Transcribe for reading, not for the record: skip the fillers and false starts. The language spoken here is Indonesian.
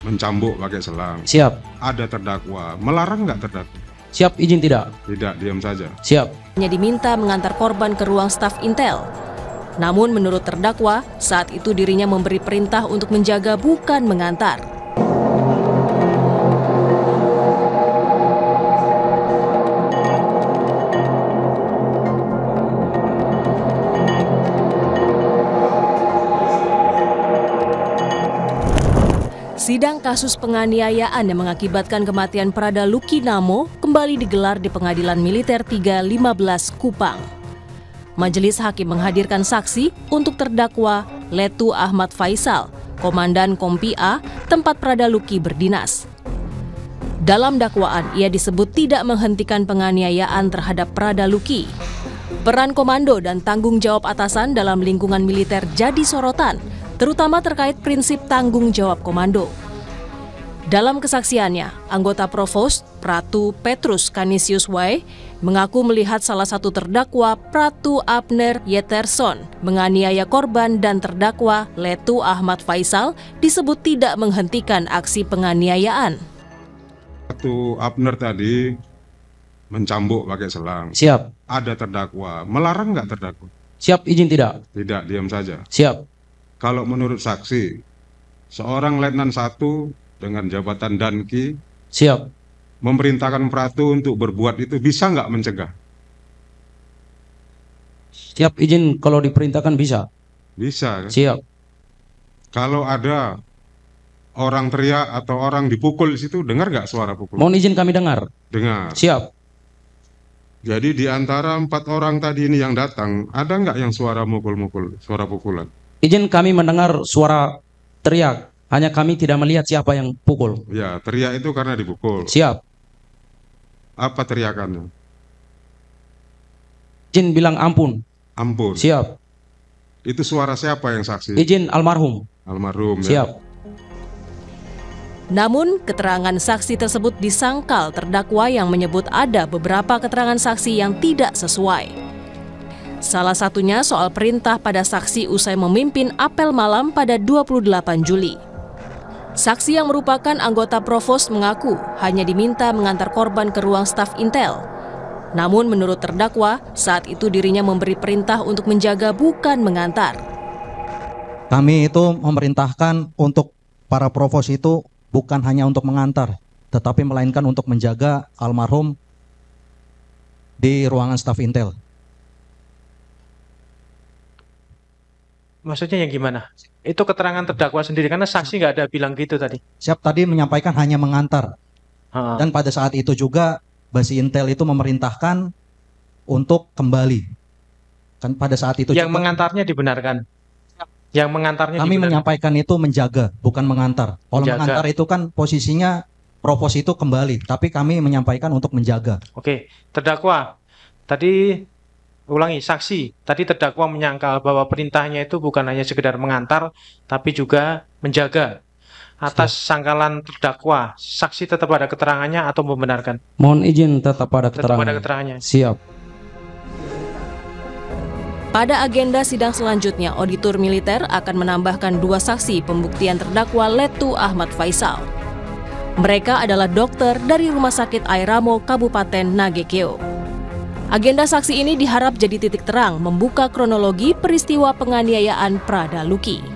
Mencambuk pakai selang. Siap. Ada terdakwa. Melarang nggak terdakwa? Siap, izin tidak? Tidak, diam saja. Siap. Hanya diminta mengantar korban ke ruang staf Intel. Namun menurut terdakwa, saat itu dirinya memberi perintah untuk menjaga bukan mengantar. Sidang kasus penganiayaan yang mengakibatkan kematian Prada Luki Namo kembali digelar di Pengadilan Militer 315 Kupang. Majelis Hakim menghadirkan saksi untuk terdakwa Letu Ahmad Faisal, Komandan Kompi A, tempat Prada Luki berdinas. Dalam dakwaan, ia disebut tidak menghentikan penganiayaan terhadap Prada Luki. Peran komando dan tanggung jawab atasan dalam lingkungan militer jadi sorotan, terutama terkait prinsip tanggung jawab komando. Dalam kesaksiannya, anggota Provos Pratu Petrus Canisius Y mengaku melihat salah satu terdakwa Pratu Abner Yeterson menganiaya korban dan terdakwa Letu Ahmad Faisal disebut tidak menghentikan aksi penganiayaan. Pratu Abner tadi mencambuk pakai selang. Siap. Ada terdakwa. Melarang nggak terdakwa? Siap, izin tidak? Tidak, diam saja. Siap. Kalau menurut saksi, seorang Letnan 1 dengan jabatan Danki Siap. memerintahkan Pratu untuk berbuat itu, bisa nggak mencegah? Siap, izin kalau diperintahkan bisa. Bisa. Kan? Siap. Kalau ada orang teriak atau orang dipukul di situ, dengar nggak suara pukul? Mohon izin kami dengar. Dengar. Siap. Jadi di antara 4 orang tadi ini yang datang, ada nggak yang suara mukul-mukul, suara pukulan? Izin kami mendengar suara teriak. Hanya kami tidak melihat siapa yang pukul. Ya, teriak itu karena dipukul. Siap. Apa teriakannya? Izin bilang ampun. Ampun. Siap. Itu suara siapa yang saksi? Izin almarhum. Almarhum. Siap. Ya? Namun, keterangan saksi tersebut disangkal terdakwa yang menyebut ada beberapa keterangan saksi yang tidak sesuai. Salah satunya soal perintah pada saksi usai memimpin apel malam pada 28 Juli. Saksi yang merupakan anggota Provos mengaku hanya diminta mengantar korban ke ruang staf Intel. Namun menurut terdakwa, saat itu dirinya memberi perintah untuk menjaga bukan mengantar. Kami itu memerintahkan untuk para Provos itu bukan hanya untuk mengantar, tetapi melainkan untuk menjaga almarhum di ruangan staf Intel. Maksudnya yang gimana? Itu keterangan terdakwa sendiri, karena saksi nggak ada bilang gitu tadi. Siap, tadi menyampaikan hanya mengantar. Dan pada saat itu juga Basi Intel itu memerintahkan untuk kembali. Kan pada saat itu yang juga, mengantarnya dibenarkan. Yang mengantarnya kami dibenarkan. menyampaikan itu menjaga, bukan mengantar. Kalau Menjaga. mengantar itu kan posisinya Provos itu kembali, tapi kami menyampaikan untuk menjaga. Oke, terdakwa. Tadi ulangi, saksi. Tadi terdakwa menyangkal bahwa perintahnya itu bukan hanya sekedar mengantar, tapi juga menjaga. Atas sangkalan terdakwa, saksi tetap ada keterangannya atau membenarkan? Mohon izin tetap pada Tetap keterangan. ada keterangannya. Siap. Pada agenda sidang selanjutnya, auditor militer akan menambahkan 2 saksi pembuktian terdakwa Letu Ahmad Faisal. Mereka adalah dokter dari Rumah Sakit Airamo Kabupaten Nagekeo. Agenda saksi ini diharap jadi titik terang membuka kronologi peristiwa penganiayaan Prada Luki.